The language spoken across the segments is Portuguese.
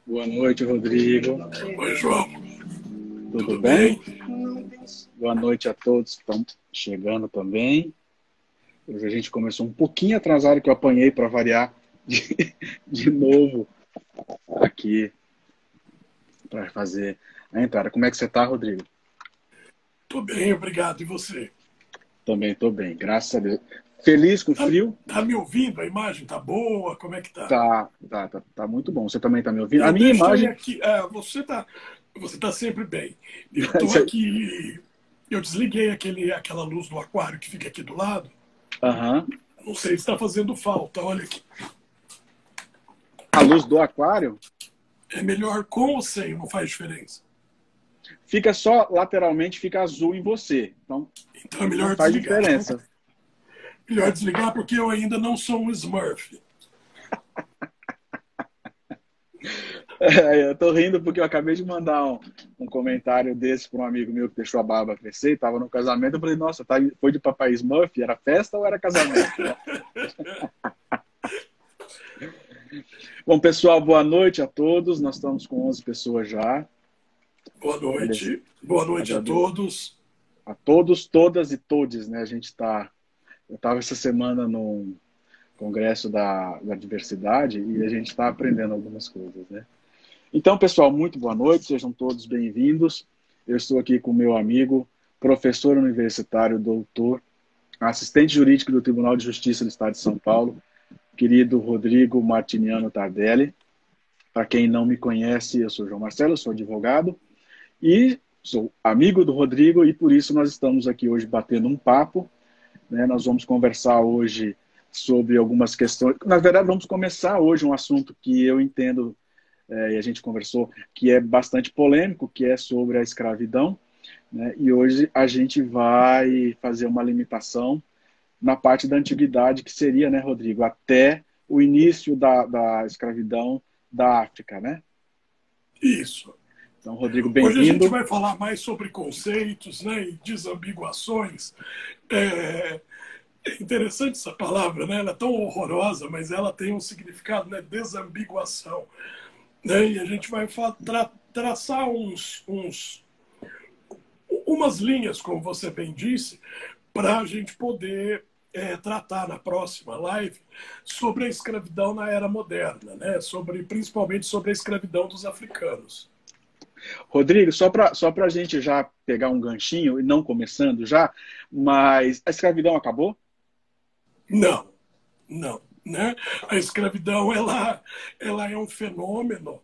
Boa noite, Rodrigo. Oi, João. Tudo Tudo bem? bem? Boa noite a todos que estão chegando também. Hoje a gente começou um pouquinho atrasado, que eu apanhei para variar de novo aqui para fazer a entrada. Como é que você está, Rodrigo? Tô bem, obrigado. E você? Também estou bem, graças a Deus. Feliz com o Tá, frio? tá me ouvindo? A imagem tá boa? Como é que tá? Tá muito bom. Você também está me ouvindo? A Eu minha deixei imagem. aqui. Você tá sempre bem. Eu tô aqui. Eu desliguei aquela luz do aquário que fica aqui do lado. Aham. Não sei se está fazendo falta. Olha aqui. A luz do aquário É melhor com ou sem, não faz diferença. fica só lateralmente, fica azul em você. Então Então é não melhor faz desligar. diferença. Melhor desligar porque eu ainda não sou um Smurf. Eu tô rindo porque eu acabei de mandar um comentário desse para um amigo meu que deixou a barba crescer, estava no casamento. Eu falei, nossa, foi de Papai Smurf? Era festa ou era casamento? Bom, pessoal, boa noite a todos. Nós estamos com 11 pessoas já. Boa Agradeço, noite. Boa noite a agradeço todos. a todos, todas e todes, né? Eu estava essa semana no congresso da diversidade e a gente está aprendendo algumas coisas, né? Então, pessoal, muito boa noite, sejam todos bem-vindos. Eu estou aqui com o meu amigo, professor universitário, doutor, assistente jurídico do Tribunal de Justiça do Estado de São Paulo, querido Rodrigo Martiniano Tardelli. Para quem não me conhece, eu sou João Marcelo, sou advogado e sou amigo do Rodrigo e por isso nós estamos aqui hoje batendo um papo, né? Nós vamos conversar hoje sobre algumas questões. Na verdade, vamos começar hoje um assunto que eu entendo e a gente conversou, que é bastante polêmico, que é sobre a escravidão, né? E hoje a gente vai fazer uma limitação na parte da antiguidade, que seria, né, Rodrigo, até o início da escravidão da África, né? Isso. Então, Rodrigo, Hoje a gente bem-vindo. vai falar mais sobre conceitos, né, e desambiguações. É, é interessante essa palavra, né? Ela é tão horrorosa, mas ela tem um significado, né? Desambiguação. Né? E a gente vai traçar umas linhas, como você bem disse, para a gente poder tratar na próxima live sobre a escravidão na era moderna, né? Principalmente sobre a escravidão dos africanos. Rodrigo, só para a gente já pegar um ganchinho, e não começando já, mas a escravidão acabou? Não, não. Né? A escravidão ela é um fenômeno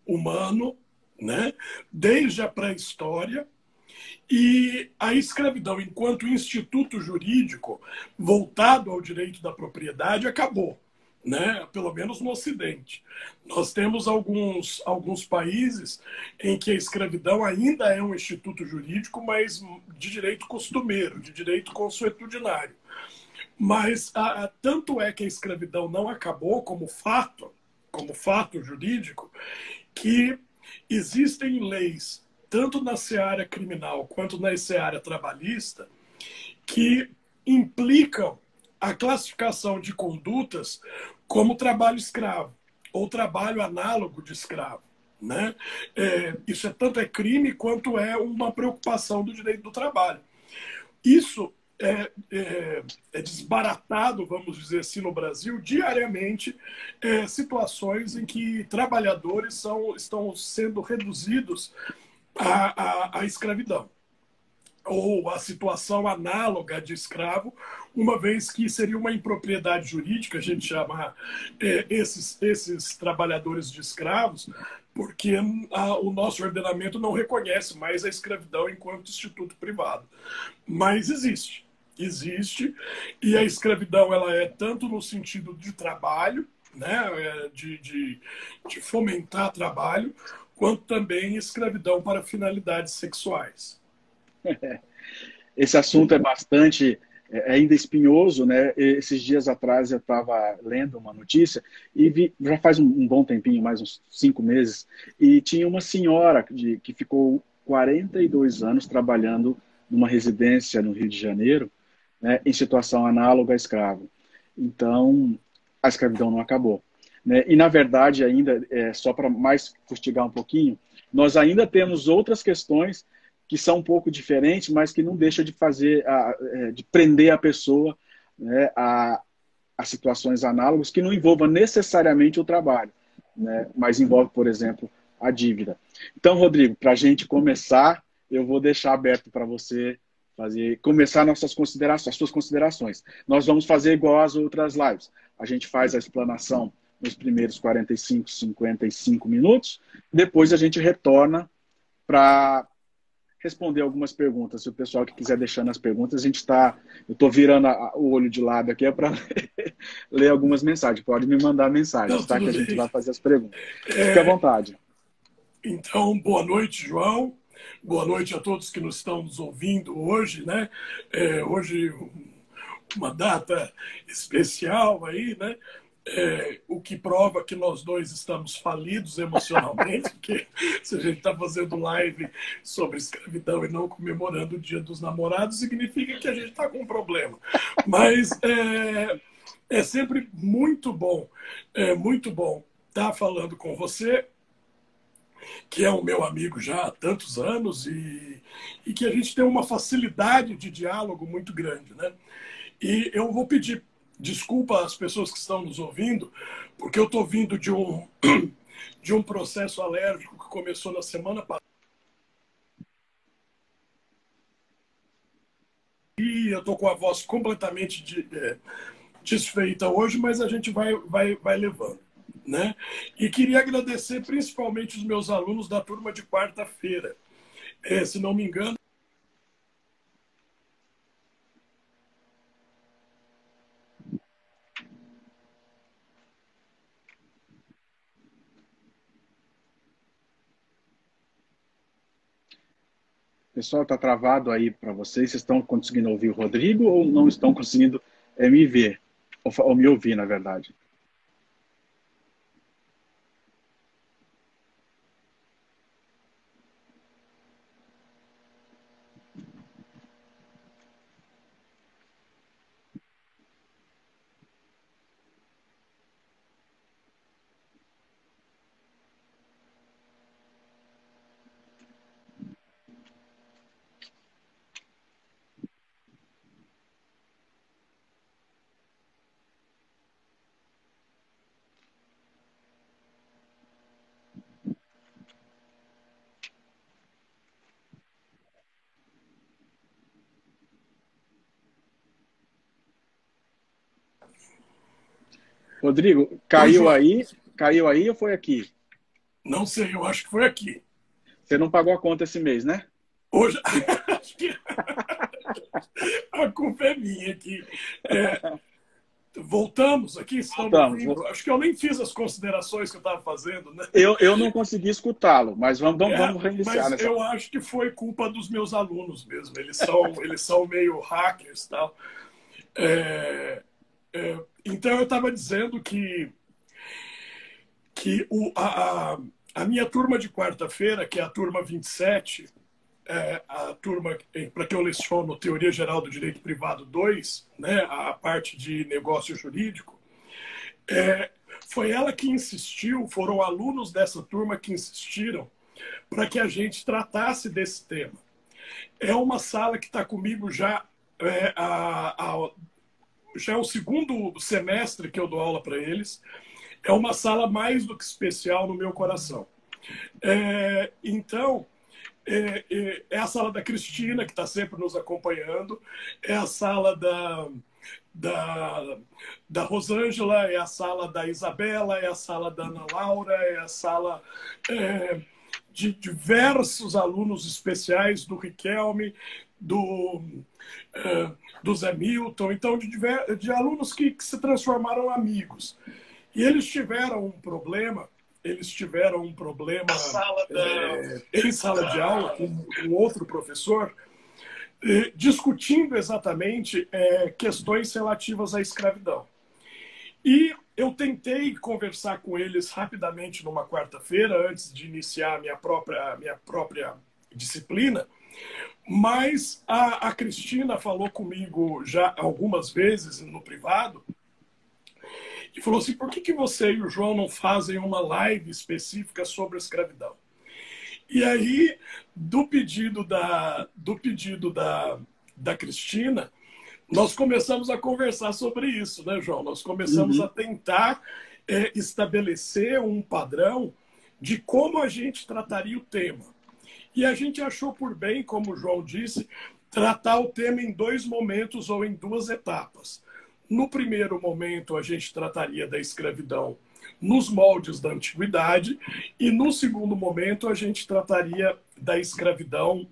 humano, né? Desde a pré-história. E a escravidão, enquanto instituto jurídico voltado ao direito da propriedade, acabou, né? Pelo menos no Ocidente. Nós temos alguns países em que a escravidão ainda é um instituto jurídico, mas de direito costumeiro, de direito consuetudinário. Mas tanto é que a escravidão não acabou como fato jurídico, que existem leis, tanto na seara criminal quanto na seara trabalhista, que implicam a classificação de condutas como trabalho escravo ou trabalho análogo de escravo. Né? Isso tanto é crime quanto é uma preocupação do direito do trabalho. Isso é desbaratado, vamos dizer assim, no Brasil, diariamente, situações em que trabalhadores estão sendo reduzidos à escravidão, ou a situação análoga de escravo, uma vez que seria uma impropriedade jurídica a gente chamar esses trabalhadores de escravos, porque o nosso ordenamento não reconhece mais a escravidão enquanto instituto privado. Mas existe, e a escravidão ela é tanto no sentido de trabalho, né, de fomentar trabalho, quanto também escravidão para finalidades sexuais. Esse assunto é bastante ainda espinhoso, né? Esses dias atrás eu estava lendo uma notícia e vi, já faz um bom tempinho, mais uns 5 meses, e tinha uma senhora que ficou 42 anos trabalhando numa residência no Rio de Janeiro, né, em situação análoga a escravo. Então, a escravidão não acabou. né? E, na verdade, ainda, só para mais fustigar um pouquinho, nós ainda temos outras questões que são um pouco diferentes, mas que não deixa de fazer, de prender a pessoa, né, a situações análogas que não envolvam necessariamente o trabalho, né, mas envolve, por exemplo, a dívida. Então, Rodrigo, para a gente começar, eu vou deixar aberto para você começar as suas considerações. Nós vamos fazer igual às outras lives. A gente faz a explanação nos primeiros 45, 55 minutos, depois a gente retorna para responder algumas perguntas. Se o pessoal que quiser deixando as perguntas, eu estou virando o olho de lado aqui para ler algumas mensagens. Pode me mandar mensagens, Não, tá? Que tudo a gente bem. vai fazer as perguntas. Fique à vontade. Então, boa noite, João. Boa noite a todos que nos estão nos ouvindo hoje, né? Hoje, uma data especial aí, né? O que prova que nós dois estamos falidos emocionalmente, porque se a gente está fazendo live sobre escravidão e não comemorando o Dia dos Namorados, significa que a gente está com um problema. Mas é sempre muito bom estar falando com você, que é o meu amigo já há tantos anos e que a gente tem uma facilidade de diálogo muito grande, né? E eu vou pedir desculpa às pessoas que estão nos ouvindo, porque eu estou vindo de um processo alérgico que começou na semana passada. E eu estou com a voz completamente desfeita hoje, mas a gente vai levando, né? E queria agradecer principalmente os meus alunos da turma de quarta-feira. Se não me engano, Pessoal, está travado aí para vocês? Vocês estão conseguindo ouvir o Rodrigo ou não estão conseguindo me ver? Ou me ouvir, na verdade? Rodrigo, oi, caiu João. aí? Caiu aí ou foi aqui? Não sei, eu acho que foi aqui. Você não pagou a conta esse mês, né? Hoje, acho que a culpa é minha aqui. Voltamos aqui, estão me Voltamos. ouvindo? Acho que eu nem fiz as considerações que eu estava fazendo, né? Eu não consegui escutá-lo, mas vamos reiniciar Mas nessa. eu acho que foi culpa dos meus alunos mesmo. Eles são meio hackers e tal. Então eu estava dizendo que a minha turma de quarta-feira, que é a turma 27, a turma para que eu leciono Teoria Geral do Direito Privado 2, né, a parte de negócio jurídico, foi ela que insistiu, foram alunos dessa turma que insistiram para que a gente tratasse desse tema. É uma sala que está comigo já já é o segundo semestre que eu dou aula para eles. É uma sala mais do que especial no meu coração. Então, é a sala da Cristina, que está sempre nos acompanhando, é a sala da Rosângela, é a sala da Isabela, é a sala da Ana Laura, é a sala de diversos alunos especiais, do Riquelme, do Zé Milton, então de alunos que se transformaram amigos. E eles tiveram um problema em sala de aula com um outro professor, discutindo exatamente questões relativas à escravidão. E eu tentei conversar com eles rapidamente numa quarta-feira, antes de iniciar a minha própria disciplina, mas a Cristina falou comigo já algumas vezes no privado, e falou assim, por que você e o João não fazem uma live específica sobre a escravidão? E aí, do pedido da Cristina, nós começamos a conversar sobre isso, né, João? Nós começamos a Uhum. tentar estabelecer um padrão de como a gente trataria o tema. E a gente achou por bem, como o João disse, tratar o tema em dois momentos ou em duas etapas. No primeiro momento, a gente trataria da escravidão nos moldes da antiguidade, e no segundo momento, a gente trataria da escravidão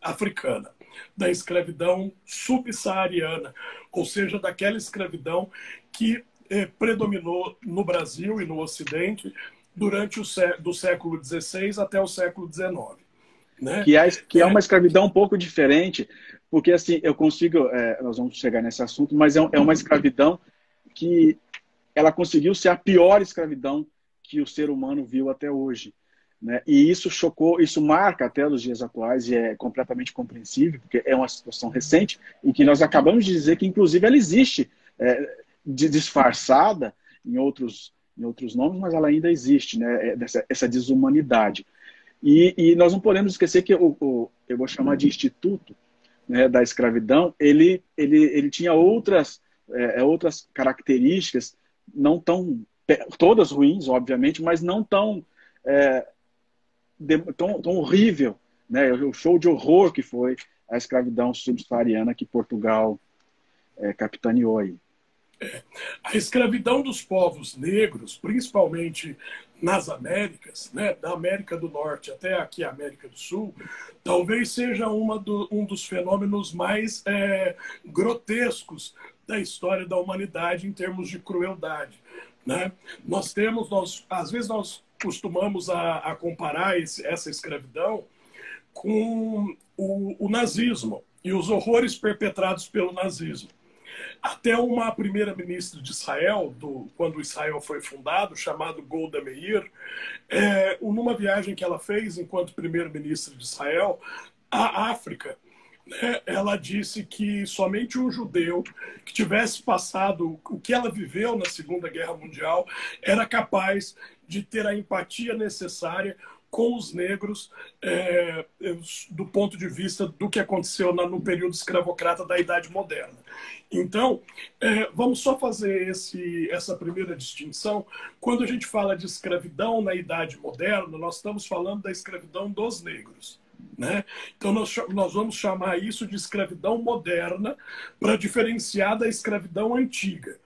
africana, da escravidão subsaariana, ou seja, daquela escravidão que predominou no Brasil e no Ocidente durante do século XVI até o século XIX. Né? Que é uma escravidão um pouco diferente, porque assim, eu consigo, nós vamos chegar nesse assunto, mas é uma escravidão que ela conseguiu ser a pior escravidão que o ser humano viu até hoje. Né? E isso chocou, isso marca até os dias atuais, e é completamente compreensível, porque é uma situação recente, em que nós acabamos de dizer que, inclusive, ela existe disfarçada em outros nomes, mas ela ainda existe, né? Essa desumanidade. E nós não podemos esquecer que eu vou chamar de instituto, né, da escravidão, ele tinha outras características, não tão, todas ruins, obviamente, mas não tão, tão horrível, né, o show de horror que foi a escravidão subsaariana que Portugal capitaneou aí. A escravidão dos povos negros, principalmente nas Américas, né, da América do Norte até aqui a América do Sul, talvez seja um dos fenômenos mais grotescos da história da humanidade em termos de crueldade. Né? Às vezes nós costumamos a comparar essa escravidão com o nazismo e os horrores perpetrados pelo nazismo. Até uma primeira-ministra de Israel, quando Israel foi fundado, chamada Golda Meir, numa viagem que ela fez enquanto primeira-ministra de Israel, à África, né, ela disse que somente um judeu que tivesse passado o que ela viveu na Segunda Guerra Mundial era capaz de ter a empatia necessária com os negros do ponto de vista do que aconteceu no período escravocrata da Idade Moderna. Então, vamos só fazer essa primeira distinção. Quando a gente fala de escravidão na Idade Moderna, nós estamos falando da escravidão dos negros. Né? Então, nós vamos chamar isso de escravidão moderna para diferenciar da escravidão antiga,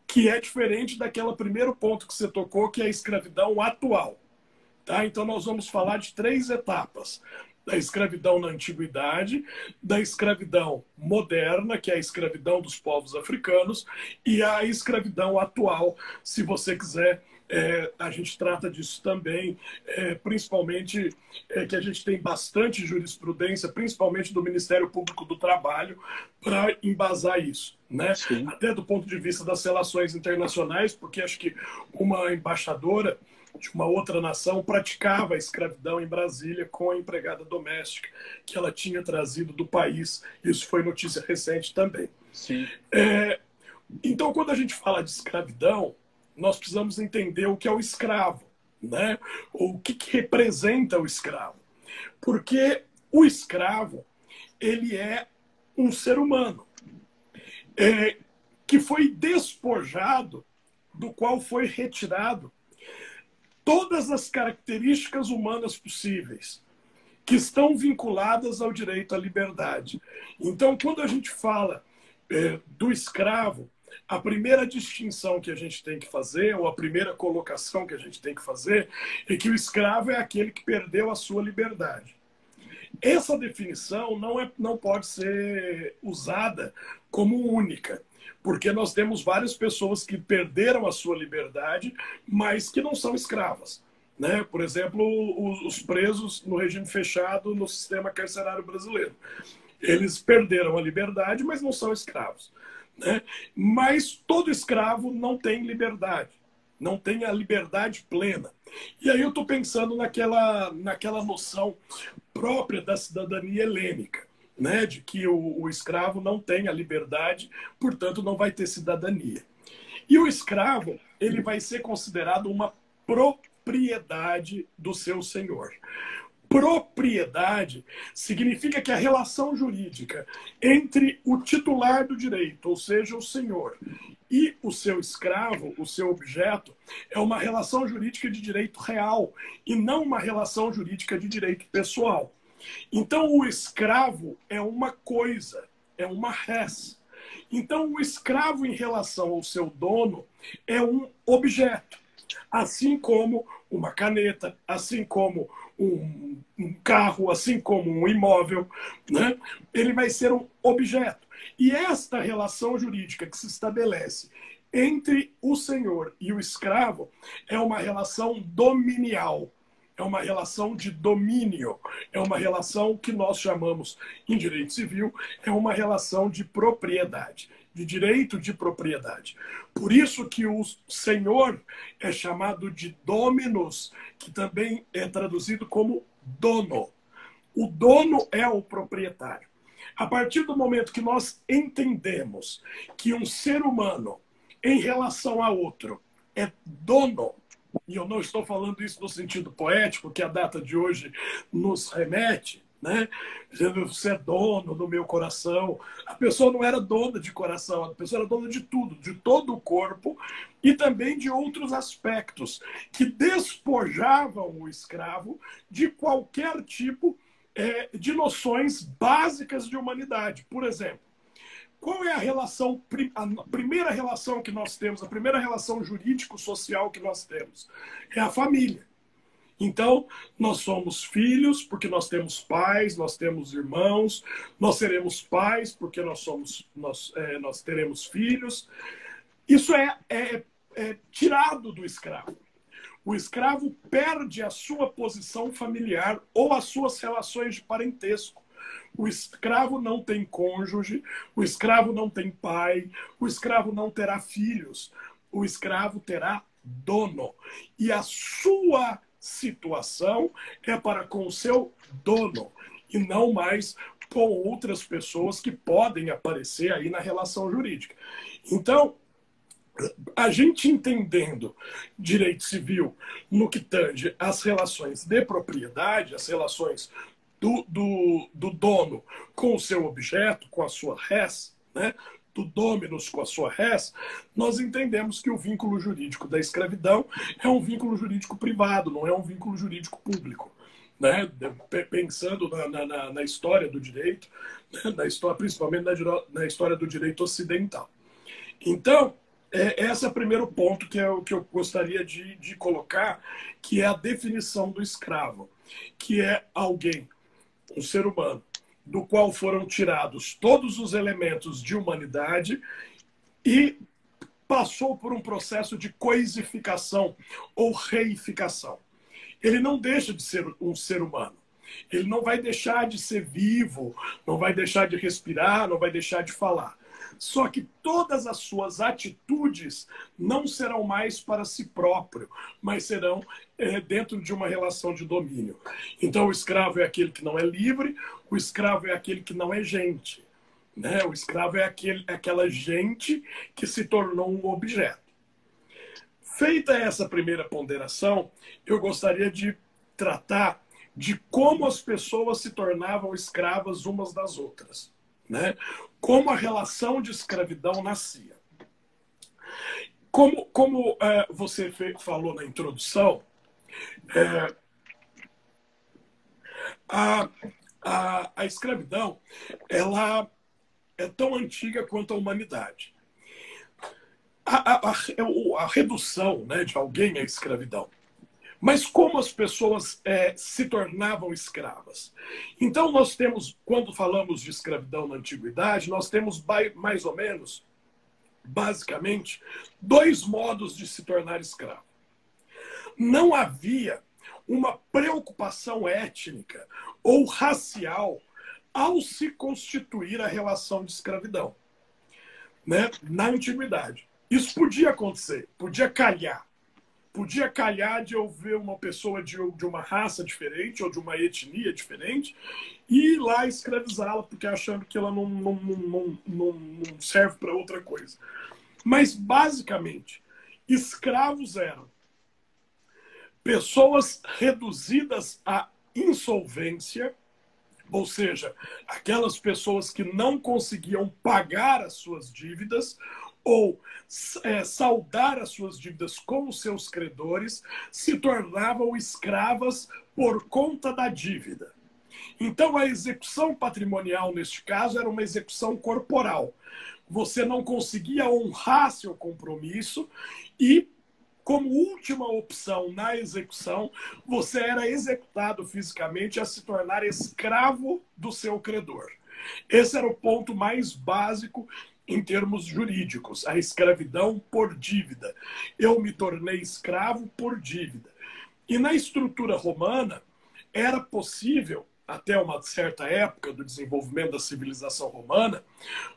que é diferente daquele primeiro ponto que você tocou, que é a escravidão atual. Tá? Então, nós vamos falar de três etapas. Da escravidão na antiguidade, da escravidão moderna, que é a escravidão dos povos africanos, e a escravidão atual, se você quiser. A gente trata disso também, principalmente que a gente tem bastante jurisprudência, principalmente do Ministério Público do Trabalho, para embasar isso. Né? Até do ponto de vista das relações internacionais, porque acho que uma embaixadora de uma outra nação praticava a escravidão em Brasília com a empregada doméstica que ela tinha trazido do país. Isso foi notícia recente também. Sim. Então, quando a gente fala de escravidão, nós precisamos entender o que é o escravo, né? O que representa o escravo. Porque o escravo, ele é um ser humano que foi despojado, do qual foi retirado todas as características humanas possíveis, que estão vinculadas ao direito à liberdade. Então, quando a gente fala do escravo, a primeira distinção que a gente tem que fazer, ou a primeira colocação que a gente tem que fazer, é que o escravo é aquele que perdeu a sua liberdade. Essa definição não pode ser usada como única, porque nós temos várias pessoas que perderam a sua liberdade, mas que não são escravas. Né? Por exemplo, os presos no regime fechado no sistema carcerário brasileiro. Eles perderam a liberdade, mas não são escravos. Né? Mas todo escravo não tem liberdade, não tem a liberdade plena. E aí eu estou pensando naquela noção própria da cidadania helênica, né? De que o escravo não tem a liberdade, portanto não vai ter cidadania. E o escravo, ele vai ser considerado uma propriedade do seu senhor. Propriedade significa que a relação jurídica entre o titular do direito, ou seja, o senhor, e o seu escravo, o seu objeto, é uma relação jurídica de direito real e não uma relação jurídica de direito pessoal. Então, o escravo é uma coisa, é uma res. Então, o escravo em relação ao seu dono é um objeto, assim como uma caneta, assim como um carro, assim como um imóvel, né? Ele vai ser um objeto. E esta relação jurídica que se estabelece entre o senhor e o escravo é uma relação dominial, é uma relação de domínio, é uma relação que nós chamamos, em direito civil, é uma relação de propriedade, de direito de propriedade. Por isso que o senhor é chamado de dominus, que também é traduzido como dono. O dono é o proprietário. A partir do momento que nós entendemos que um ser humano, em relação a outro, é dono, e eu não estou falando isso no sentido poético, que a data de hoje nos remete, né? Dizendo, você é dono do meu coração. A pessoa não era dona de coração, a pessoa era dona de tudo, de todo o corpo e também de outros aspectos que despojavam o escravo de qualquer tipo de noções básicas de humanidade. Por exemplo, qual é a relação, a primeira relação que nós temos, a primeira relação jurídico-social que nós temos? É a família. Então, nós somos filhos porque nós temos pais, nós temos irmãos, nós seremos pais porque nós teremos filhos. Isso é tirado do escravo. O escravo perde a sua posição familiar ou as suas relações de parentesco. O escravo não tem cônjuge, o escravo não tem pai, o escravo não terá filhos, o escravo terá dono. E a sua situação é para com o seu dono e não mais com outras pessoas que podem aparecer aí na relação jurídica. Então, a gente entendendo direito civil no que tange às relações de propriedade, as relações do dono com o seu objeto, com a sua res, né? Do dominus com a sua res, nós entendemos que o vínculo jurídico da escravidão é um vínculo jurídico privado, não é um vínculo jurídico público. Né? Pensando na história do direito, né? Principalmente na história do direito ocidental. Então, esse é o primeiro ponto que eu gostaria de colocar, que é a definição do escravo, que é alguém, um ser humano, do qual foram tirados todos os elementos de humanidade e passou por um processo de coisificação ou reificação. Ele não deixa de ser um ser humano. Ele não vai deixar de ser vivo, não vai deixar de respirar, não vai deixar de falar. Só que todas as suas atitudes não serão mais para si próprio, mas serão dentro de uma relação de domínio. Então, o escravo é aquele que não é livre, o escravo é aquele que não é gente. Né? O escravo é aquela gente que se tornou um objeto. Feita essa primeira ponderação, eu gostaria de tratar de como as pessoas se tornavam escravas umas das outras. Né? Como a relação de escravidão nascia. Como você falou na introdução, a escravidão ela é tão antiga quanto a humanidade. A redução, né, de alguém à escravidão. Mas como as pessoas se tornavam escravas? Então nós temos, quando falamos de escravidão na antiguidade, nós temos mais ou menos, basicamente, dois modos de se tornar escravo. Não havia uma preocupação étnica ou racial ao se constituir a relação de escravidão, né, na antiguidade. Isso podia acontecer, podia calhar. Podia calhar de eu ver uma pessoa de uma raça diferente ou de uma etnia diferente e ir lá escravizá-la porque achando que ela não serve para outra coisa. Mas, basicamente, escravos eram pessoas reduzidas à insolvência, ou seja, aquelas pessoas que não conseguiam pagar as suas dívidas ou saldar as suas dívidas com os seus credores, se tornavam escravas por conta da dívida. Então, a execução patrimonial, neste caso, era uma execução corporal. Você não conseguia honrar seu compromisso e, como última opção na execução, você era executado fisicamente a se tornar escravo do seu credor. Esse era o ponto mais básico em termos jurídicos, a escravidão por dívida. Eu me tornei escravo por dívida. E na estrutura romana, era possível, até uma certa época do desenvolvimento da civilização romana,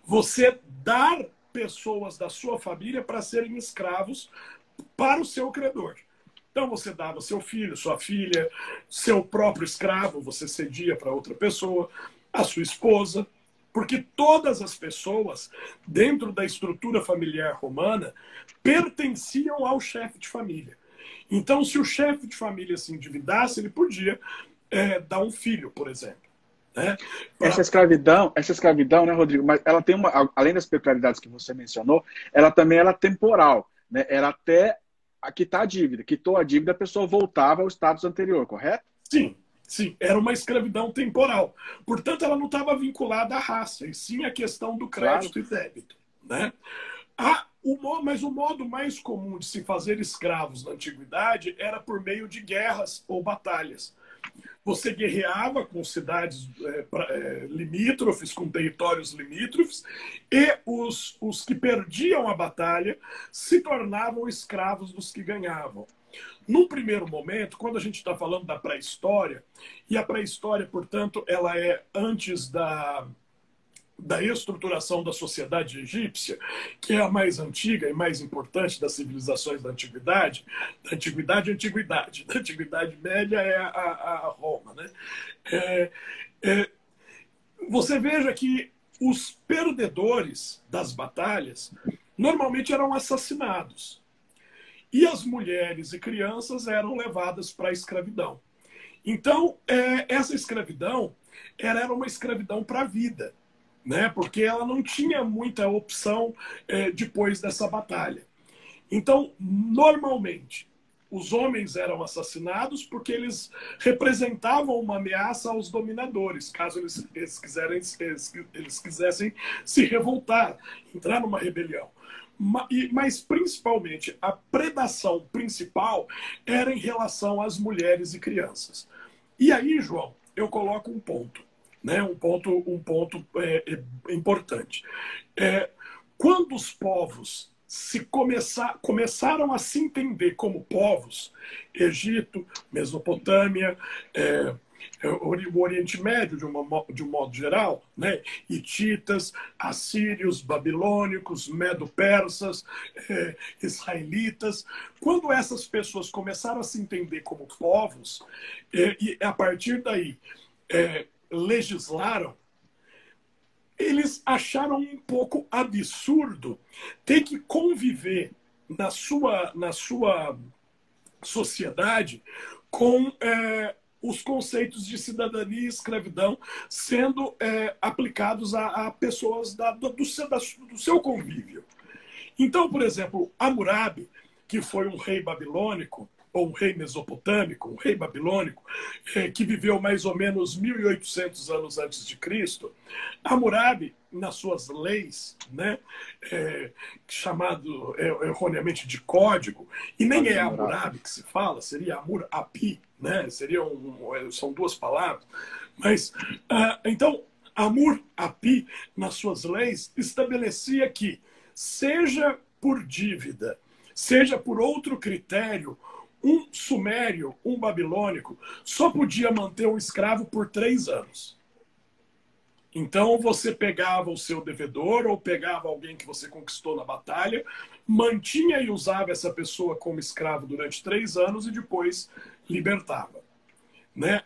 você dar pessoas da sua família para serem escravos para o seu credor. Então você dava seu filho, sua filha, seu próprio escravo, você cedia para outra pessoa, a sua esposa, porque todas as pessoas dentro da estrutura familiar romana pertenciam ao chefe de família. Então, se o chefe de família se endividasse, ele podia dar um filho, por exemplo. Né? Essa escravidão, né, Rodrigo? Mas ela tem além das peculiaridades que você mencionou, ela também é temporal, né? Era até quitar a dívida. Quitou a dívida, a pessoa voltava ao status anterior, correto? Sim. Sim, era uma escravidão temporal. Portanto, ela não estava vinculada à raça, e sim à questão do crédito e débito. Né? Mas o modo mais comum de se fazer escravos na antiguidade era por meio de guerras ou batalhas. Você guerreava com cidades limítrofes, com territórios limítrofes, e os que perdiam a batalha se tornavam escravos dos que ganhavam. Num primeiro momento, quando a gente está falando da pré-história, e a pré-história, portanto, ela é antes da estruturação da sociedade egípcia, que é a mais antiga e mais importante das civilizações da antiguidade média é a Roma. Né? Você veja que os perdedores das batalhas normalmente eram assassinados. E as mulheres e crianças eram levadas para a escravidão. Então, essa escravidão era uma escravidão para a vida, né? Porque ela não tinha muita opção depois dessa batalha. Então, normalmente, os homens eram assassinados porque eles representavam uma ameaça aos dominadores, caso eles quisessem se revoltar, entrar numa rebelião. Mas, principalmente, a predação principal era em relação às mulheres e crianças. E aí, João, eu coloco um ponto, né? um ponto importante. Quando os povos começaram a se entender como povos, Egito, Mesopotâmia, o Oriente Médio, de um modo geral, né? Hititas, assírios, babilônicos, medo-persas, israelitas. Quando essas pessoas começaram a se entender como povos, e a partir daí legislaram, eles acharam um pouco absurdo ter que conviver na sua sociedade com os conceitos de cidadania e escravidão sendo aplicados a pessoas do seu convívio. Então, por exemplo, Hammurabi, que foi um rei babilônico, ou um rei mesopotâmico, um rei babilônico, que viveu mais ou menos 1.800 anos antes de Cristo, Hammurabi, nas suas leis, né, chamado erroneamente de código, e nem é Hammurabi que se fala, seria Amur-Api, né, são duas palavras, mas, então, Amur-Api, nas suas leis, estabelecia que, seja por dívida, seja por outro critério, um sumério, um babilônico, só podia manter um escravo por 3 anos. Então você pegava o seu devedor ou pegava alguém que você conquistou na batalha, mantinha e usava essa pessoa como escravo durante 3 anos e depois libertava. Né?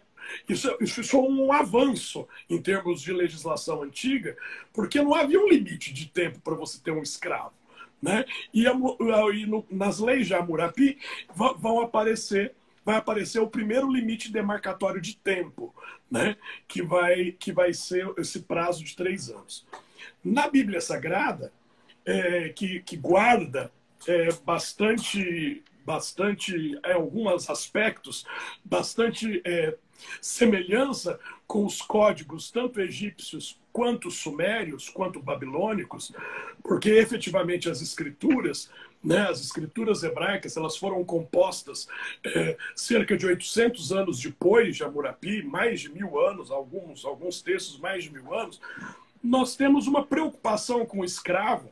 Isso é um avanço em termos de legislação antiga, porque não havia um limite de tempo para você ter um escravo. né? Nas leis de Hammurabi vai aparecer o primeiro limite demarcatório de tempo, né? Que vai ser esse prazo de 3 anos. Na Bíblia Sagrada, que guarda bastante, alguns aspectos, bastante semelhança com os códigos, tanto egípcios, quanto sumérios, quanto babilônicos, porque efetivamente as escrituras, né, as escrituras hebraicas, elas foram compostas cerca de 800 anos depois de Hammurabi, mais de 1000 anos, alguns textos mais de 1000 anos. Nós temos uma preocupação com o escravo,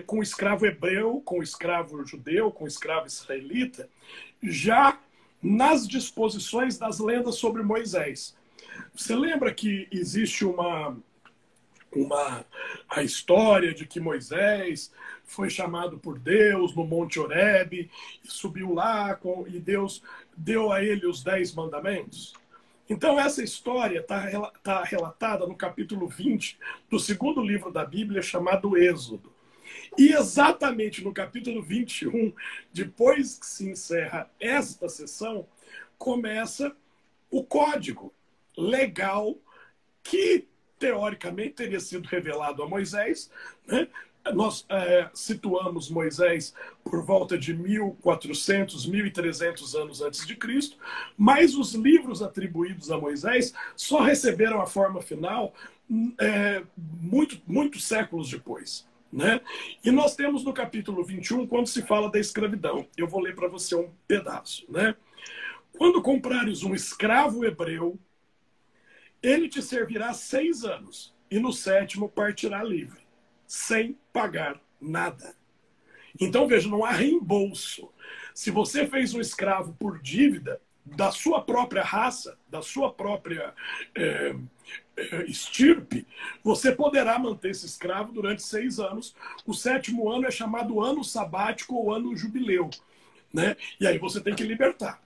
com o escravo hebreu, com o escravo judeu, com o escravo israelita, já nas disposições das lendas sobre Moisés. Você lembra que existe a história de que Moisés foi chamado por Deus no Monte Horebe e subiu lá e Deus deu a ele os 10 mandamentos? Então essa história está relatada no capítulo 20 do segundo livro da Bíblia, chamado Êxodo. E exatamente no capítulo 21, depois que se encerra esta sessão, começa o código legal que, teoricamente, teria sido revelado a Moisés, né? Nós situamos Moisés por volta de 1400, 1300 anos antes de Cristo, mas os livros atribuídos a Moisés só receberam a forma final muitos séculos depois, né? E nós temos no capítulo 21, quando se fala da escravidão. Eu vou ler para você um pedaço, né? Quando comprares um escravo hebreu, ele te servirá 6 anos, e no 7º partirá livre, sem pagar nada. Então, veja, não há reembolso. Se você fez um escravo por dívida da sua própria raça, da sua própria estirpe, você poderá manter esse escravo durante 6 anos. O 7º ano é chamado ano sabático ou ano jubileu, né? E aí você tem que libertar,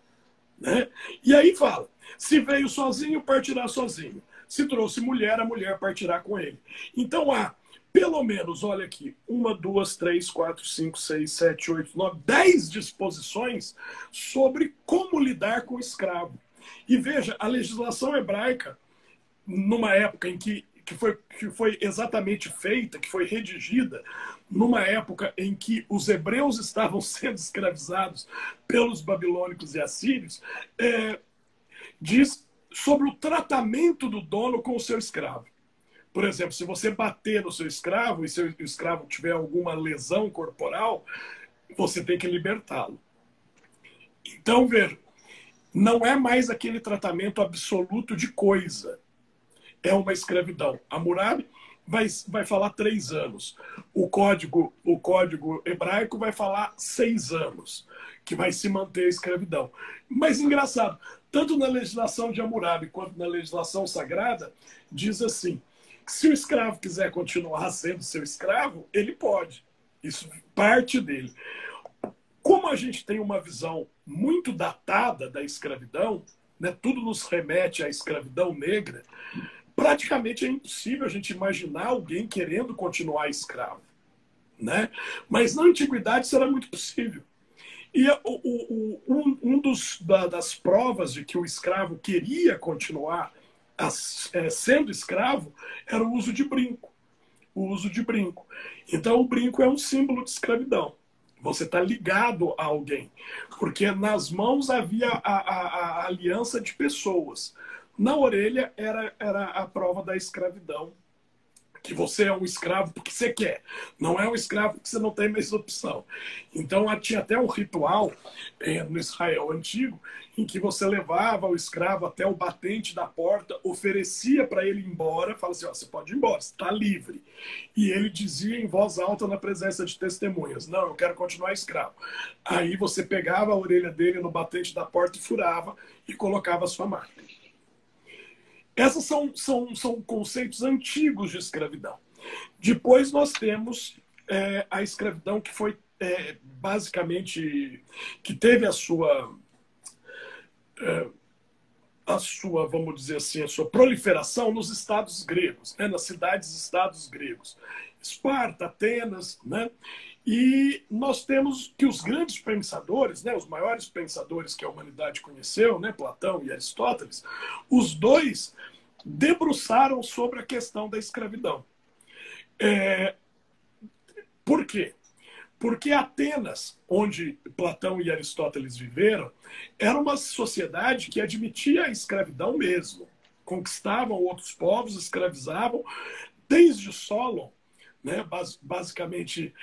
né? E aí fala, se veio sozinho, partirá sozinho. Se trouxe mulher, a mulher partirá com ele. Então há, pelo menos, olha aqui, 1, 2, 3, 4, 5, 6, 7, 8, 9, 10 disposições sobre como lidar com o escravo. E veja, a legislação hebraica, numa época em que foi exatamente feita, que foi redigida, numa época em que os hebreus estavam sendo escravizados pelos babilônicos e assírios, diz sobre o tratamento do dono com o seu escravo. Por exemplo, se você bater no seu escravo e se o escravo tiver alguma lesão corporal, você tem que libertá-lo. Então, veja, não é mais aquele tratamento absoluto de coisa. É uma escravidão. Hammurabi vai falar 3 anos. O código hebraico vai falar 6 anos, que vai se manter a escravidão. Mas engraçado, tanto na legislação de Hammurabi quanto na legislação sagrada, diz assim, que se o escravo quiser continuar sendo seu escravo, ele pode. Isso parte dele. Como a gente tem uma visão muito datada da escravidão, né, tudo nos remete à escravidão negra, praticamente é impossível a gente imaginar alguém querendo continuar escravo, né? Mas na antiguidade isso era muito possível. E das provas de que o escravo queria continuar sendo escravo era o uso de brinco. O uso de brinco. Então o brinco é um símbolo de escravidão. Você está ligado a alguém. Porque nas mãos havia a aliança de pessoas. Na orelha era a prova da escravidão. Que você é um escravo porque você quer. Não é um escravo porque você não tem mais opção. Então tinha até um ritual no Israel antigo em que você levava o escravo até o batente da porta, oferecia para ele ir embora, falava assim, você pode ir embora, você está livre. E ele dizia em voz alta na presença de testemunhas, não, eu quero continuar escravo. Aí você pegava a orelha dele no batente da porta e furava e colocava a sua marca. Esses são conceitos antigos de escravidão. Depois nós temos a escravidão que foi basicamente, que teve a sua, vamos dizer assim, a sua proliferação nos estados gregos, né, nas cidades-estados gregos. Esparta, Atenas, né? E nós temos que os grandes pensadores, né, os maiores pensadores que a humanidade conheceu, né, Platão e Aristóteles, os dois debruçaram sobre a questão da escravidão. Por quê? Porque Atenas, onde Platão e Aristóteles viveram, era uma sociedade que admitia a escravidão mesmo. Conquistavam outros povos, escravizavam, desde Solon, né, basicamente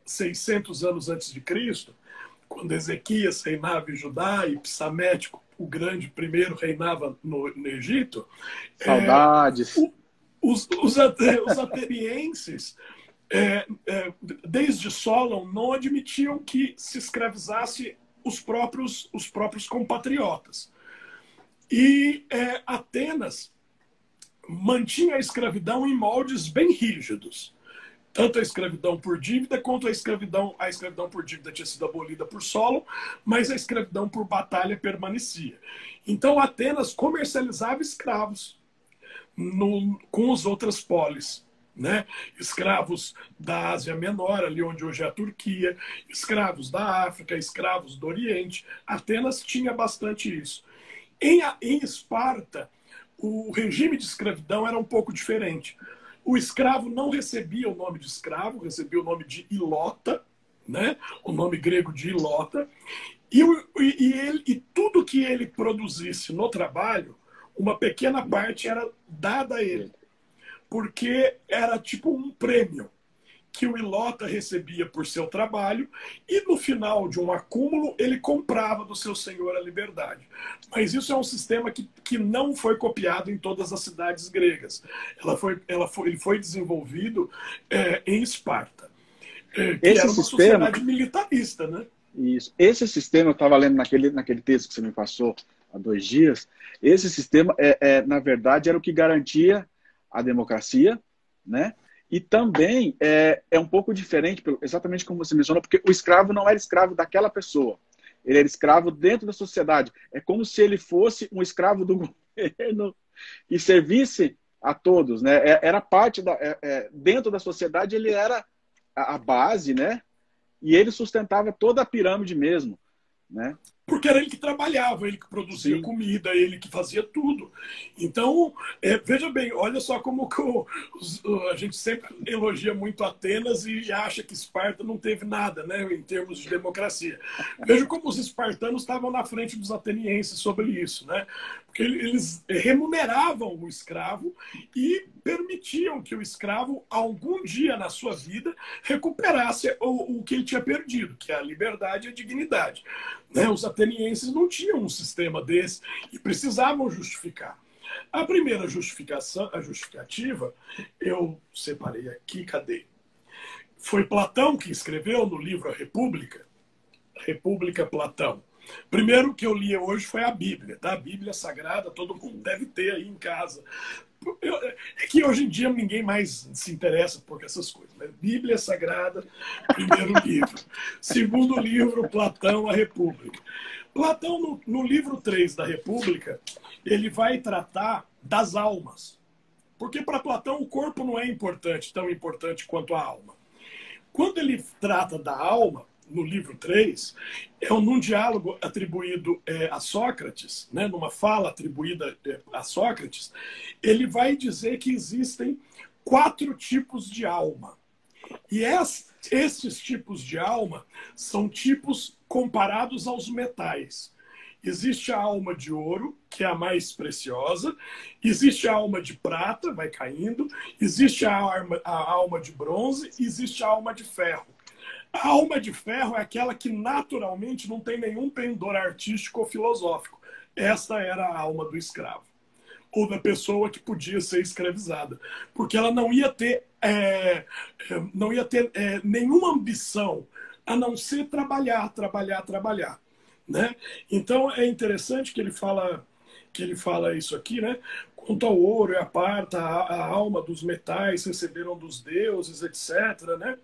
600 anos antes de Cristo, quando Ezequias reinava em Judá e Psamético, o grande primeiro, reinava no Egito. Saudades. Os atenienses, desde Solon, não admitiam que se escravizasse os próprios compatriotas. E Atenas mantinha a escravidão em moldes bem rígidos. Tanto a escravidão por dívida, quanto a escravidão por dívida tinha sido abolida por Solon, mas a escravidão por batalha permanecia. Então, Atenas comercializava escravos com as outras polis. Né? Escravos da Ásia Menor, ali onde hoje é a Turquia, escravos da África, escravos do Oriente. Atenas tinha bastante isso. Em Esparta, o regime de escravidão era um pouco diferente. O escravo não recebia o nome de escravo, recebia o nome de ilota, né? O nome grego de ilota, e tudo que ele produzisse no trabalho, uma pequena parte era dada a ele, porque era tipo um prêmio que o ilota recebia por seu trabalho, e no final de um acúmulo ele comprava do seu senhor a liberdade. Mas isso é um sistema que não foi copiado em todas as cidades gregas. Ele foi desenvolvido em Esparta, que era uma sociedade militarista, né? Isso. Esse sistema, eu estava lendo naquele texto que você me passou há 2 dias, esse sistema, na verdade, era o que garantia a democracia, né? E também é um pouco diferente, exatamente como você mencionou, porque o escravo não era escravo daquela pessoa. Ele era escravo dentro da sociedade. É como se ele fosse um escravo do governo e servisse a todos, né? Era parte dentro da sociedade, ele era a base, né? E ele sustentava toda a pirâmide mesmo, né? Porque era ele que trabalhava, ele que produzia Sim. comida, ele que fazia tudo. Então, veja bem, olha só como a gente sempre elogia muito Atenas e acha que Esparta não teve nada, né, em termos de democracia. Veja como os espartanos estavam na frente dos atenienses sobre isso, né? Porque eles remuneravam o escravo e permitiam que o escravo, algum dia na sua vida, recuperasse o que ele tinha perdido, que é a liberdade e a dignidade. Né? Os atenienses não tinham um sistema desse e precisavam justificar. A primeira justificativa, eu separei aqui, cadê? Foi Platão que escreveu no livro A República, Platão. Primeiro que eu li hoje foi a Bíblia, tá? A Bíblia Sagrada, todo mundo deve ter aí em casa. É que hoje em dia ninguém mais se interessa por essas coisas. Né? Bíblia Sagrada, primeiro livro. Segundo livro, Platão, A República. Platão, no livro 3 da República, ele vai tratar das almas. Porque para Platão o corpo não é tão importante quanto a alma. Quando ele trata da alma, no livro 3, num diálogo atribuído a Sócrates, né, numa fala atribuída a Sócrates, ele vai dizer que existem 4 tipos de alma. E esses tipos de alma são tipos comparados aos metais. Existe a alma de ouro, que é a mais preciosa. Existe a alma de prata, vai caindo. Existe a alma de bronze. Existe a alma de ferro. A alma de ferro é aquela que naturalmente não tem nenhum pendor artístico ou filosófico. Essa era a alma do escravo. Ou da pessoa que podia ser escravizada. Porque ela não ia ter nenhuma ambição a não ser trabalhar. Né? Então é interessante que ele fala isso aqui, né? Quanto ao ouro e a prata, a alma dos metais receberam dos deuses, etc. Né?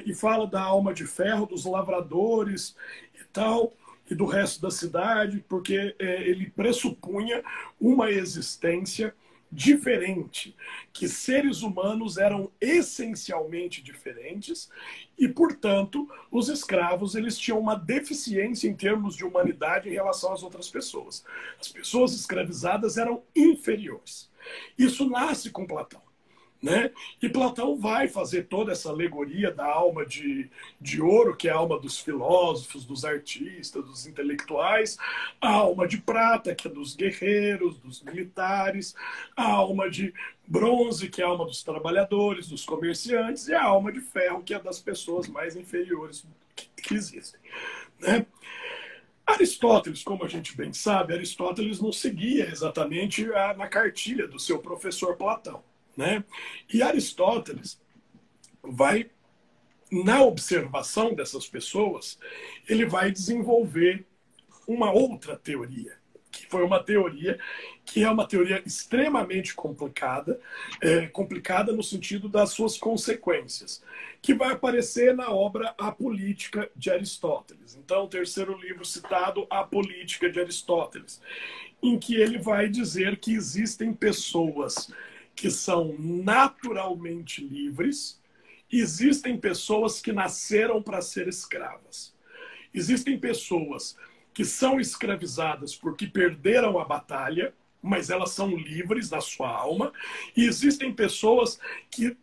E fala da alma de ferro, dos lavradores e tal, e do resto da cidade, porque ele pressupunha uma existência diferente, que seres humanos eram essencialmente diferentes e, portanto, os escravos eles tinham uma deficiência em termos de humanidade em relação às outras pessoas. As pessoas escravizadas eram inferiores. Isso nasce com Platão. Né? E Platão vai fazer toda essa alegoria da alma de ouro, que é a alma dos filósofos, dos artistas, dos intelectuais, a alma de prata, que é dos guerreiros, dos militares, a alma de bronze, que é a alma dos trabalhadores, dos comerciantes, e a alma de ferro, que é das pessoas mais inferiores que existem. Né? Aristóteles, como a gente bem sabe, Aristóteles não seguia exatamente na cartilha do seu professor Platão. Né? E Aristóteles vai, na observação dessas pessoas, ele vai desenvolver uma outra teoria, que foi uma teoria que é uma teoria extremamente complicada, complicada no sentido das suas consequências, que vai aparecer na obra A Política de Aristóteles. Então, o terceiro livro citado, A Política de Aristóteles, em que ele vai dizer que existem pessoas que são naturalmente livres, existem pessoas que nasceram para ser escravas. Existem pessoas que são escravizadas porque perderam a batalha, mas elas são livres na sua alma, e existem pessoas que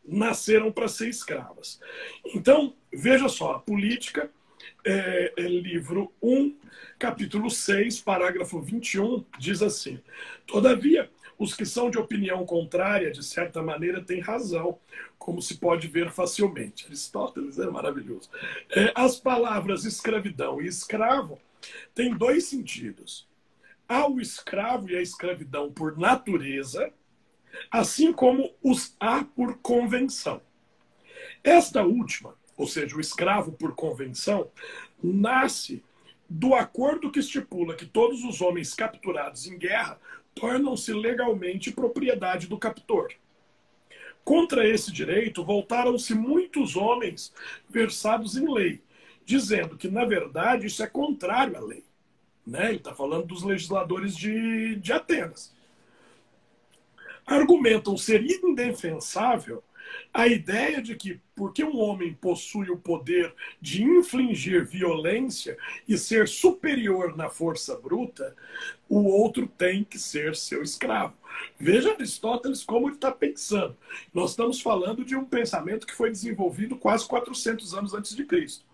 nasceram para ser escravas. Então, veja só, a política livro 1, capítulo 6, parágrafo 21, diz assim: todavia, os que são de opinião contrária, de certa maneira, têm razão, como se pode ver facilmente. Aristóteles é maravilhoso. As palavras escravidão e escravo têm dois sentidos. Há o escravo e a escravidão por natureza, assim como os há por convenção. Esta última, ou seja, o escravo por convenção, nasce do acordo que estipula que todos os homens capturados em guerra tornam-se legalmente propriedade do captor. Contra esse direito, voltaram-se muitos homens versados em lei, dizendo que, na verdade, isso é contrário à lei. Né? Ele está falando dos legisladores de Atenas. Argumentam ser indefensável a ideia de que, porque um homem possui o poder de infligir violência e ser superior na força bruta, o outro tem que ser seu escravo. Veja Aristóteles como ele está pensando. Nós estamos falando de um pensamento que foi desenvolvido quase 400 anos antes de Cristo.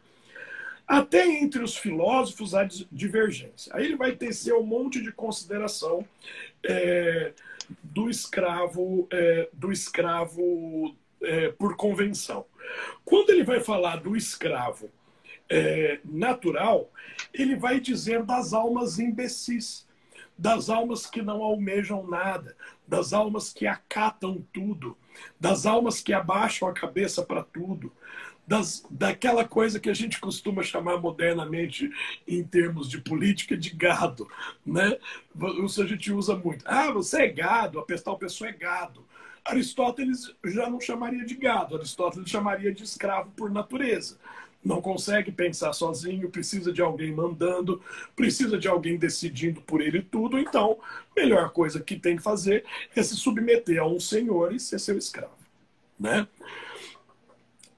Até entre os filósofos há divergência. Aí ele vai tecer um monte de consideração do escravo por convenção. Quando ele vai falar do escravo natural, ele vai dizer das almas imbecis, das almas que não almejam nada, das almas que acatam tudo, das almas que abaixam a cabeça para tudo, daquela coisa que a gente costuma chamar modernamente, em termos de política, de gado. Né? Isso a gente usa muito. Ah, você é gado, a tal pessoa é gado. Aristóteles já não chamaria de gado, Aristóteles chamaria de escravo por natureza. Não consegue pensar sozinho, precisa de alguém mandando, precisa de alguém decidindo por ele tudo, então a melhor coisa que tem que fazer é se submeter a um senhor e ser seu escravo. Né?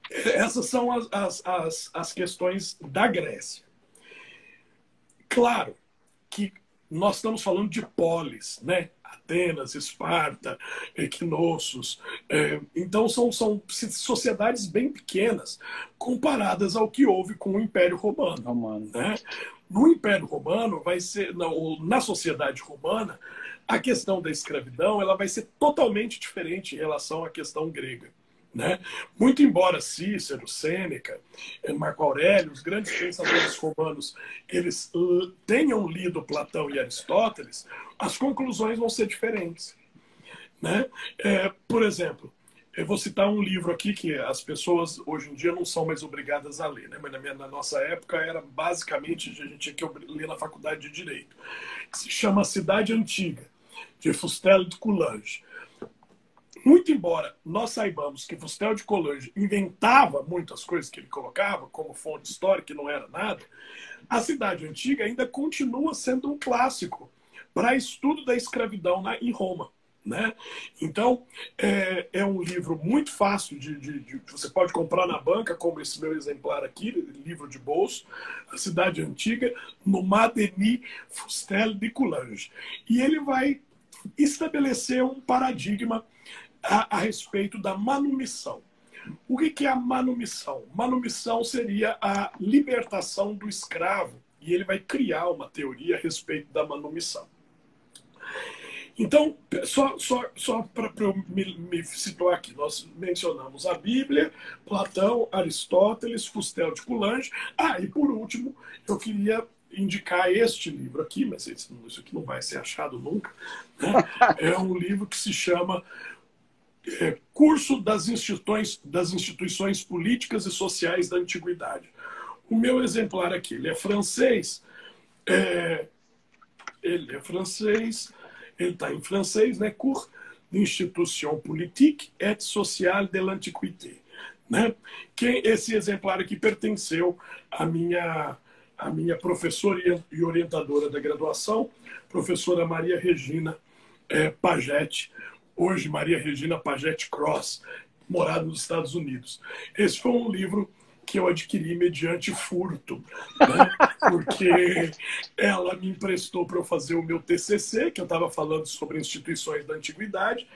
Essas são as questões da Grécia. Claro que nós estamos falando de polis, né? Atenas, Esparta, Equinossos. Então são sociedades bem pequenas comparadas ao que houve com o Império Romano. Né? No Império Romano, na sociedade romana, a questão da escravidão ela vai ser totalmente diferente em relação à questão grega. Né? Muito embora Cícero, Sêneca, Marco Aurélio, os grandes pensadores romanos, eles tenham lido Platão e Aristóteles, as conclusões vão ser diferentes. Né? Por exemplo, eu vou citar um livro aqui que as pessoas hoje em dia não são mais obrigadas a ler, né? Mas na nossa época era basicamente, a gente tinha que ler na faculdade de Direito, que se chama Cidade Antiga, de Fustel de Coulanges. Muito embora nós saibamos que Fustel de Coulanges inventava muitas coisas que ele colocava como fonte histórica, que não era nada, a Cidade Antiga ainda continua sendo um clássico para estudo da escravidão em Roma. né? Então, é um livro muito fácil você pode comprar na banca, como esse meu exemplar aqui, livro de bolso, A Cidade Antiga, no Denis Fustel de Coulanges. E ele vai estabelecer um paradigma a respeito da manumissão. O que é a manumissão? Manumissão seria a libertação do escravo, e ele vai criar uma teoria a respeito da manumissão. Então, só para eu me situar aqui, nós mencionamos a Bíblia, Platão, Aristóteles, Fustel de Coulanges. E por último, eu queria indicar este livro aqui, mas isso aqui não vai ser achado nunca, né? É um livro que se chama Curso das Instituições Políticas e Sociais da Antiguidade. O meu exemplar aqui, ele é francês, ele está em francês, né? Cours d'Institution Politique et Sociale de l'Antiquité, né? Esse exemplar aqui pertenceu à minha professora e orientadora da graduação, professora Maria Regina Pagetti, hoje Maria Regina Pagetti Cross, morada nos Estados Unidos. Esse foi um livro que eu adquiri mediante furto, né? Porque ela me emprestou para eu fazer o meu TCC, que eu estava falando sobre instituições da antiguidade,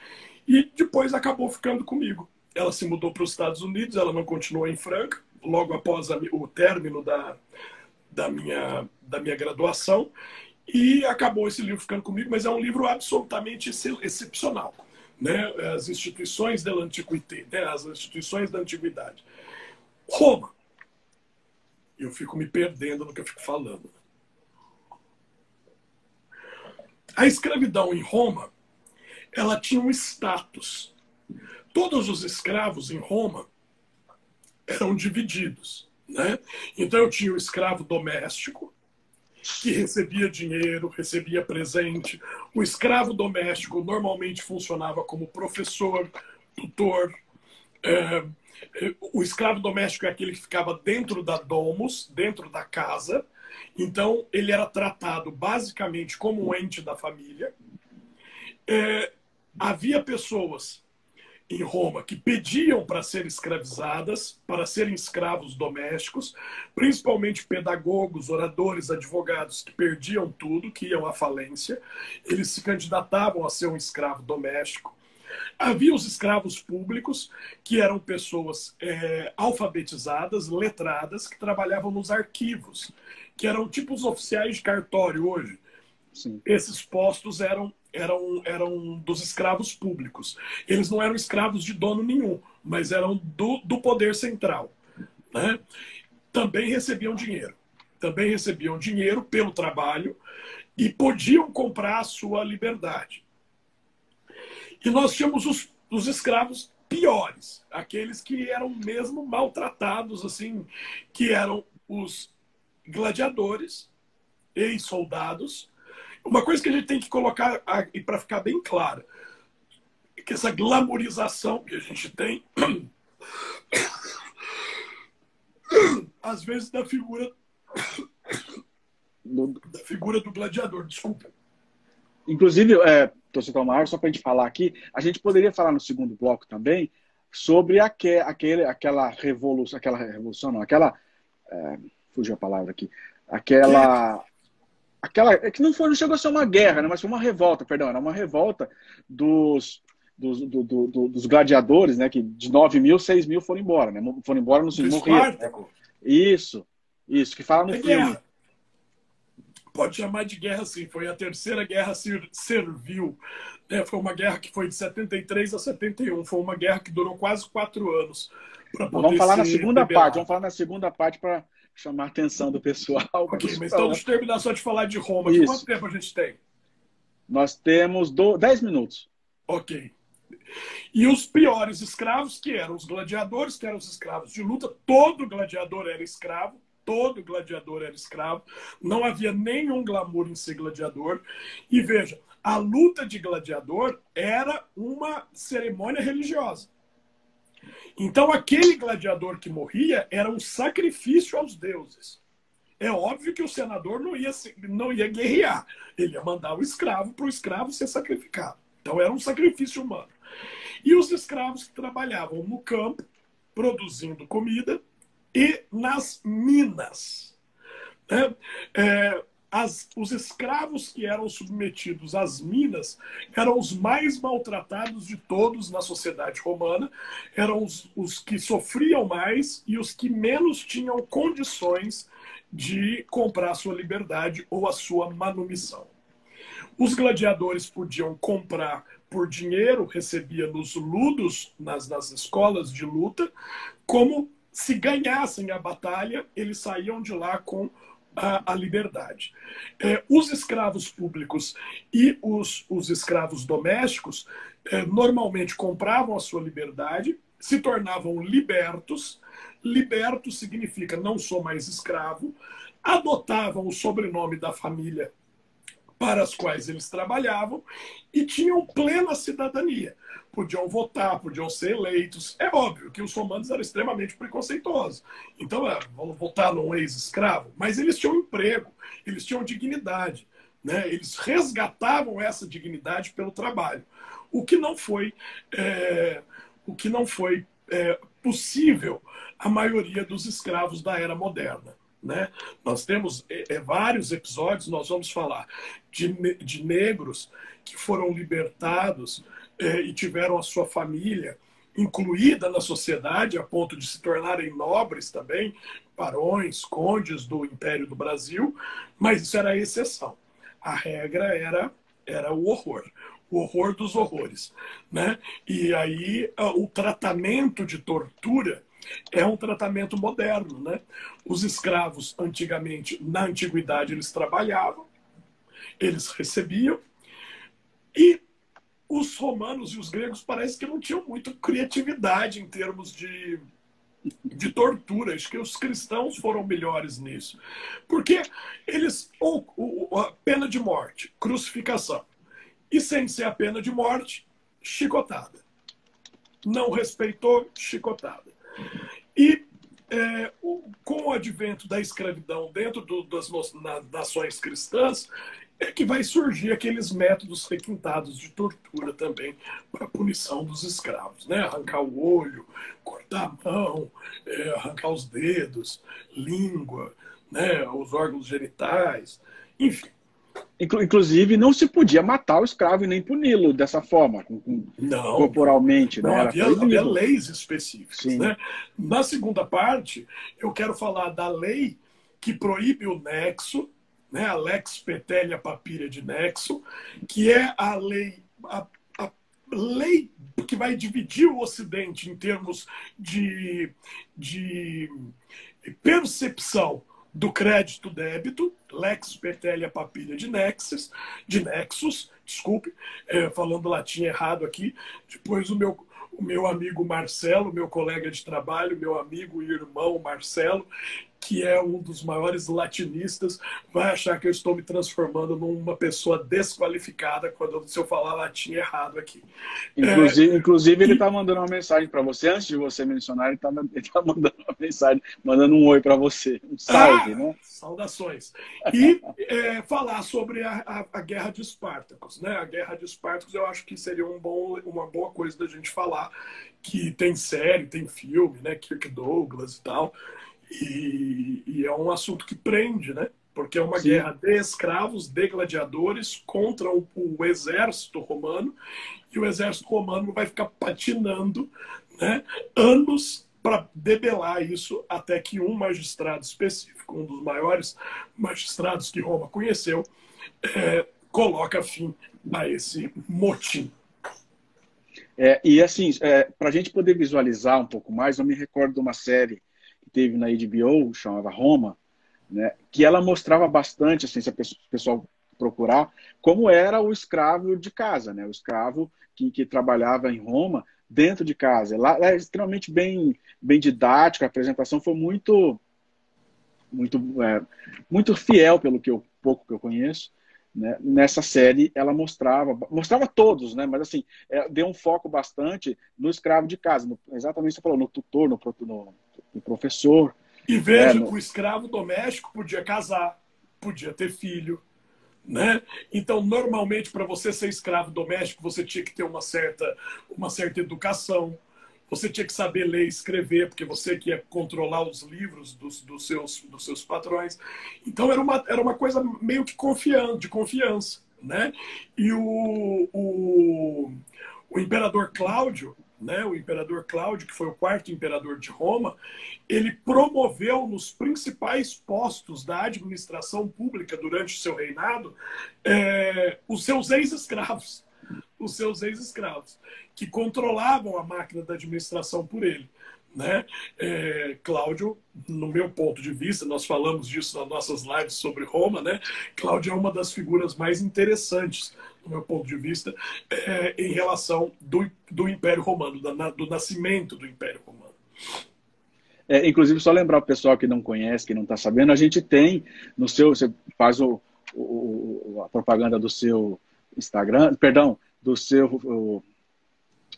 e depois acabou ficando comigo. Ela se mudou para os Estados Unidos, ela não continuou em Franca, logo após o término da minha graduação, e acabou esse livro ficando comigo, mas é um livro absolutamente excepcional, né? As instituições da antiguidade, né? As instituições da antiguidade. Roma. Eu fico me perdendo no que eu fico falando. A escravidão em Roma, ela tinha um status. Todos os escravos em Roma eram divididos, né? Então eu tinha o escravo doméstico, que recebia dinheiro, recebia presente. O escravo doméstico normalmente funcionava como professor, tutor. O escravo doméstico é aquele que ficava dentro da domus, dentro da casa. Então, ele era tratado basicamente como um ente da família. Havia pessoas em Roma que pediam para serem escravizadas, para serem escravos domésticos, principalmente pedagogos, oradores, advogados que perdiam tudo, que iam à falência. Eles se candidatavam a ser um escravo doméstico. Havia os escravos públicos, que eram pessoas alfabetizadas, letradas, que trabalhavam nos arquivos, que eram tipo os oficiais de cartório hoje. Sim. Esses postos eram dos escravos públicos. Eles não eram escravos de dono nenhum, mas eram do poder central, né? Também recebiam dinheiro. Também recebiam dinheiro pelo trabalho e podiam comprar a sua liberdade. E nós tínhamos os escravos piores, aqueles que eram mesmo maltratados, assim, que eram os gladiadores, ex-soldados. Uma coisa que a gente tem que colocar, e para ficar bem claro, é que essa glamorização que a gente tem, às vezes, da figura do gladiador, desculpa. Inclusive, Torcedor Maior, só para a gente falar aqui, a gente poderia falar no segundo bloco também sobre aquela revolução, não, fugiu a palavra aqui, aquela é que não chegou a ser uma guerra, né, mas foi uma revolta, perdão, era uma revolta dos gladiadores, né, que de 9.000, 6.000 foram embora, né, foram embora, não morreram. Né? Isso, que fala no filme. Guerra. Pode chamar de guerra, sim. Foi a terceira guerra servil. Foi uma guerra que foi de 73 a 71. Foi uma guerra que durou quase 4 anos. Vamos falar na segunda parte. Vamos falar na segunda parte para chamar a atenção do pessoal. Ok, mas então deixa eu terminar só de falar de Roma. Aqui, quanto tempo a gente tem? Nós temos 10 minutos. Ok. E os piores escravos, que eram os gladiadores, que eram os escravos de luta. Todo gladiador era escravo. Todo gladiador era escravo, não havia nenhum glamour em ser gladiador. E veja, a luta de gladiador era uma cerimônia religiosa. Então, aquele gladiador que morria era um sacrifício aos deuses. É óbvio que o senador não ia guerrear, ele ia mandar o escravo para o escravo ser sacrificado. Então era um sacrifício humano. E os escravos que trabalhavam no campo, produzindo comida, e nas minas, né? Os escravos que eram submetidos às minas eram os mais maltratados de todos na sociedade romana, eram os que sofriam mais e os que menos tinham condições de comprar a sua liberdade ou a sua manumissão. Os gladiadores podiam comprar por dinheiro, recebia nos ludos, nas escolas de luta, como se ganhassem a batalha, eles saíam de lá com a liberdade. Os escravos públicos e os escravos domésticos normalmente compravam a sua liberdade, se tornavam libertos. Liberto significa não sou mais escravo, adotavam o sobrenome da família para as quais eles trabalhavam e tinham plena cidadania. Podiam votar, podiam ser eleitos. É óbvio que os romanos eram extremamente preconceituosos. Então, vamos votar num ex-escravo. Mas eles tinham emprego, eles tinham dignidade, né? Eles resgatavam essa dignidade pelo trabalho. O que não foi, possível à maioria dos escravos da era moderna. Né? Nós temos vários episódios, nós vamos falar de negros que foram libertados e tiveram a sua família incluída na sociedade a ponto de se tornarem nobres também, barões, condes do Império do Brasil, mas isso era a exceção. A regra era o horror dos horrores. Né? E aí o tratamento de tortura é um tratamento moderno, né? Os escravos, antigamente, na antiguidade, eles trabalhavam, eles recebiam, e os romanos e os gregos parece que não tinham muita criatividade em termos de tortura. Acho que os cristãos foram melhores nisso. Porque eles, a pena de morte, crucificação, e sem ser a pena de morte, chicotada. Não respeitou, chicotada. E com o advento da escravidão dentro das nações cristãs, é que vai surgir aqueles métodos requintados de tortura também para a punição dos escravos. Né? Arrancar o olho, cortar a mão, arrancar os dedos, língua, né? Os órgãos genitais, enfim. Inclusive, não se podia matar o escravo e nem puni-lo dessa forma, corporalmente. Não, né? havia leis específicas. Né? Sim. Na segunda parte, eu quero falar da lei que proíbe o nexo, né? A Lex Petelia Papiria de Nexo, que é a lei que vai dividir o Ocidente em termos de percepção do crédito-débito, Lex Petelia Papiria de Nexus, desculpe, falando latim errado aqui. Depois o meu amigo Marcelo, meu colega de trabalho, meu amigo e irmão Marcelo, que é um dos maiores latinistas, vai achar que eu estou me transformando numa pessoa desqualificada se eu falar latim errado aqui. Inclusive ele está mandando uma mensagem para você. Antes de você mencionar, ele tá mandando uma mensagem, mandando um oi para você. Um salve, né? Saudações. E falar sobre a Guerra de Espartacos. Né? A Guerra de Espartacos eu acho que seria uma boa coisa da gente falar, que tem série, tem filme, né? Kirk Douglas e tal. E é um assunto que prende, né? Porque é uma Sim. guerra de escravos, de gladiadores contra o exército romano, e o exército romano vai ficar patinando, né, anos para debelar isso, até que um magistrado específico, um dos maiores magistrados que Roma conheceu, coloca fim a esse motim. E assim, para a gente poder visualizar um pouco mais, eu me recordo de uma série que teve na HBO, chamava Roma, né, que ela mostrava bastante, assim, se o pessoal procurar, como era o escravo de casa, né, o escravo que trabalhava em Roma dentro de casa. Lá é extremamente bem didático, a apresentação foi muito fiel, pelo pouco que eu conheço. Né? Nessa série ela mostrava todos, né? Mas assim, deu um foco bastante no escravo de casa, exatamente o que você falou, no tutor, no professor. E veja que o escravo doméstico podia casar, podia ter filho, né? Então, normalmente, para você ser escravo doméstico, você tinha que ter uma certa educação, você tinha que saber ler e escrever, porque você que ia controlar os livros dos seus patrões. Então, era uma coisa meio que de confiança, né? E o imperador Cláudio, né, o imperador Cláudio, que foi o quarto imperador de Roma, ele promoveu nos principais postos da administração pública durante o seu reinado os seus ex-escravos, que controlavam a máquina da administração por ele. Né? Cláudio, no meu ponto de vista, nós falamos disso nas nossas lives sobre Roma, né? Cláudio é uma das figuras mais interessantes, do meu ponto de vista, em relação do Império Romano, do nascimento do Império Romano. Inclusive, só lembrar o pessoal que não conhece, que não está sabendo, a gente tem no seu, você faz a propaganda do seu Instagram, perdão, do seu...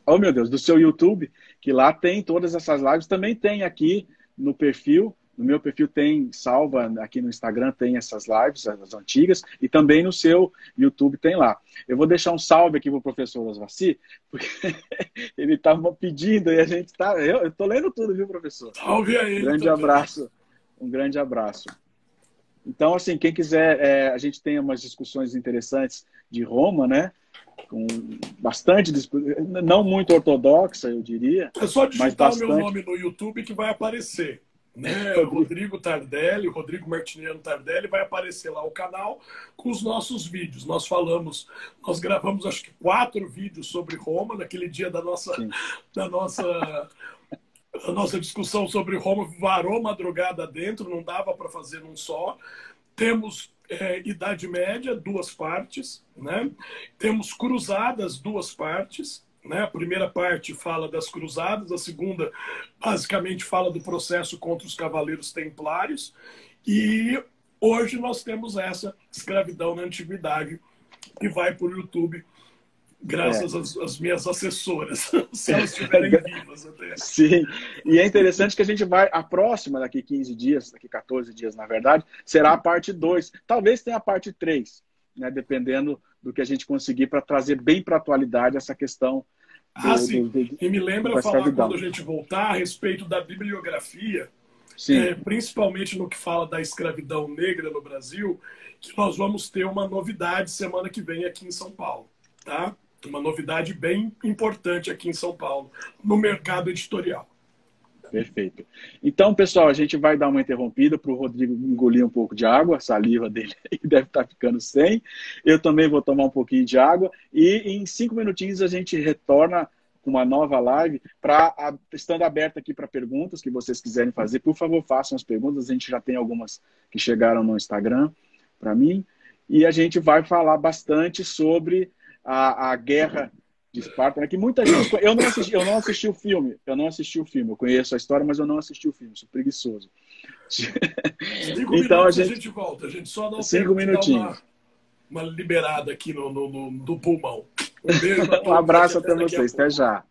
Oh, meu Deus, do seu YouTube, que lá tem todas essas lives. Também tem aqui no perfil, no meu perfil tem salva, aqui no Instagram tem essas lives, as antigas, e também no seu YouTube tem lá. Eu vou deixar um salve aqui para o professor Osvaci, porque ele estava pedindo e a gente está... Eu estou lendo tudo, viu, professor? Salve aí. Um grande abraço. Um grande abraço. Então, assim, quem quiser, a gente tem umas discussões interessantes de Roma, né? Com bastante não muito ortodoxa, eu diria. É só digitar bastante... o meu nome no YouTube que vai aparecer. Né? Rodrigo Tardelli, Rodrigo Martiniano Tardelli, vai aparecer lá o canal com os nossos vídeos. Nós gravamos acho que 4 vídeos sobre Roma, naquele dia da nossa discussão sobre Roma, varou madrugada dentro, não dava para fazer num só. Temos Idade Média, 2 partes, né? Temos Cruzadas, 2 partes, né? A primeira parte fala das Cruzadas, a segunda basicamente fala do processo contra os Cavaleiros Templários, e hoje nós temos essa escravidão na Antiguidade, que vai para o YouTube, graças às minhas assessoras, se elas estiverem vivas até. Sim, e é interessante que a gente vai, a próxima, daqui 15 dias, daqui 14 dias, na verdade, será a parte 2. Talvez tenha a parte 3, né, dependendo do que a gente conseguir para trazer bem para a atualidade essa questão. Sim. E me lembra falar, quando a gente voltar, a respeito da bibliografia, principalmente no que fala da escravidão negra no Brasil, que nós vamos ter uma novidade semana que vem aqui em São Paulo, tá? Uma novidade bem importante aqui em São Paulo, no mercado editorial. Perfeito. Então, pessoal, a gente vai dar uma interrompida para o Rodrigo engolir um pouco de água, a saliva dele deve estar ficando sem. Eu também vou tomar um pouquinho de água e em 5 minutinhos a gente retorna com uma nova live, estando aberta aqui para perguntas que vocês quiserem fazer. Por favor, façam as perguntas, a gente já tem algumas que chegaram no Instagram para mim. E a gente vai falar bastante sobre a guerra de Esparta, né? Que muita gente... Eu não assisti o filme. Eu conheço a história, mas eu não assisti o filme. Sou preguiçoso. 5 então minutos a gente volta. A gente só dá 5 minutinhos. Uma liberada aqui no pulmão. Um beijo. Um abraço até vocês. Até já.